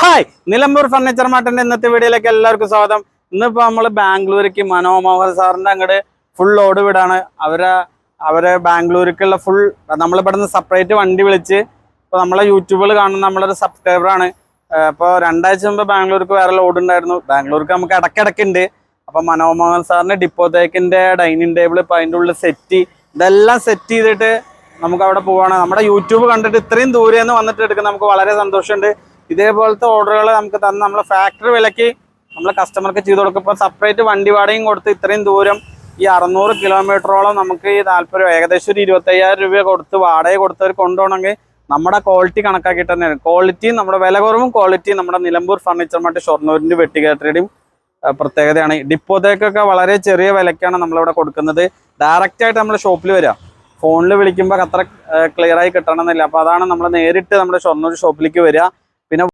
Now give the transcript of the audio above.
Hi, Nilambur furniture മാർട്ടിന്റെ ഇന്നത്തെ വീഡിയോയിലേക്ക് എല്ലാവർക്കും സ്വാഗതം. ഇന്നിപ്പോൾ നമ്മൾ ബാംഗ്ലൂർക്ക് മനോമോഹൻ സാറിന്റെ അങ്ങോട്ട് ഫുൾ ലോഡ് വിടാണ്. അവരെ ബാംഗ്ലൂർക്കുള്ള ഫുൾ നമ്മളിവിടെ നിന്ന് സെപ്പറേറ്റ് വണ്ടി വിളിച്ച് ഇപ്പോൾ നമ്മളെ യൂട്യൂബിൽ കാണുന്ന നമ്മളൊരു സബ്സ്ക്രൈബറാണ്. ഇപ്പോൾ 2 ആഴ്ച മുമ്പ് ബാംഗ്ലൂർക്ക് വേറെ ലോഡ് ഉണ്ടായിരുന്നു. ബാംഗ്ലൂർക്ക് നമുക്ക് ഇടയ്ക്കിടയ്ക്കുണ്ട്. അപ്പോൾ മനോമോഹൻ സാറിന്റെ ഡിപ്പോത്തേക്കിന്റെ ഡൈനിങ് ടേബിൾ ഇപ്പോൾ അതിൻ്റെ ഉള്ളിൽ ഇതെല്ലാം സെറ്റ് ചെയ്തിട്ട് നമുക്ക് അവിടെ പോവാണ്. നമ്മുടെ യൂട്യൂബ് കണ്ടിട്ട് ഇത്രയും ദൂരെ നിന്ന് വന്നിട്ട് എടുക്കുന്ന നമുക്ക് വളരെ സന്തോഷമുണ്ട്. ഇതേപോലത്തെ ഓർഡറുകൾ നമുക്ക് തന്ന് നമ്മളെ ഫാക്ടറി വിലയ്ക്ക് നമ്മൾ കസ്റ്റമർക്ക് ചെയ്ത് കൊടുക്കും. ഇപ്പോൾ സെപ്പറേറ്റ് വണ്ടി വാടകയും കൊടുത്ത് ഇത്രയും ദൂരം ഈ 600 കിലോമീറ്ററോളം നമുക്ക് ഈ 40 ഏകദേശം ഒരു 25,000 രൂപ കൊടുത്ത് വാടക കൊടുത്തവർ കൊണ്ടുപോകണമെങ്കിൽ നമ്മുടെ ക്വാളിറ്റി കണക്കാക്കിയിട്ട് തന്നെയാണ്. ക്വാളിറ്റിയും നമ്മുടെ വില കുറവും ക്വാളിറ്റിയും നമ്മുടെ നിലമ്പൂർ ഫർണിച്ചർ മാർട്ട് ഷൊർണൂരിൻ്റെ വെട്ടിക്കേറ്ററിയുടെയും പ്രത്യേകതയാണ്. ഡിപ്പോത്തേക്കൊക്കെ വളരെ ചെറിയ വിലയ്ക്കാണ് നമ്മളിവിടെ കൊടുക്കുന്നത്. ഡയറക്റ്റായിട്ട് നമ്മൾ ഷോപ്പിൽ വരിക, ഫോണിൽ വിളിക്കുമ്പോൾ അത്ര ക്ലിയർ ആയി കിട്ടണമെന്നില്ല. അപ്പോൾ അതാണ് നമ്മൾ നേരിട്ട് നമ്മുടെ ഷൊർണൂർ ഷോപ്പിലേക്ക് വരിക.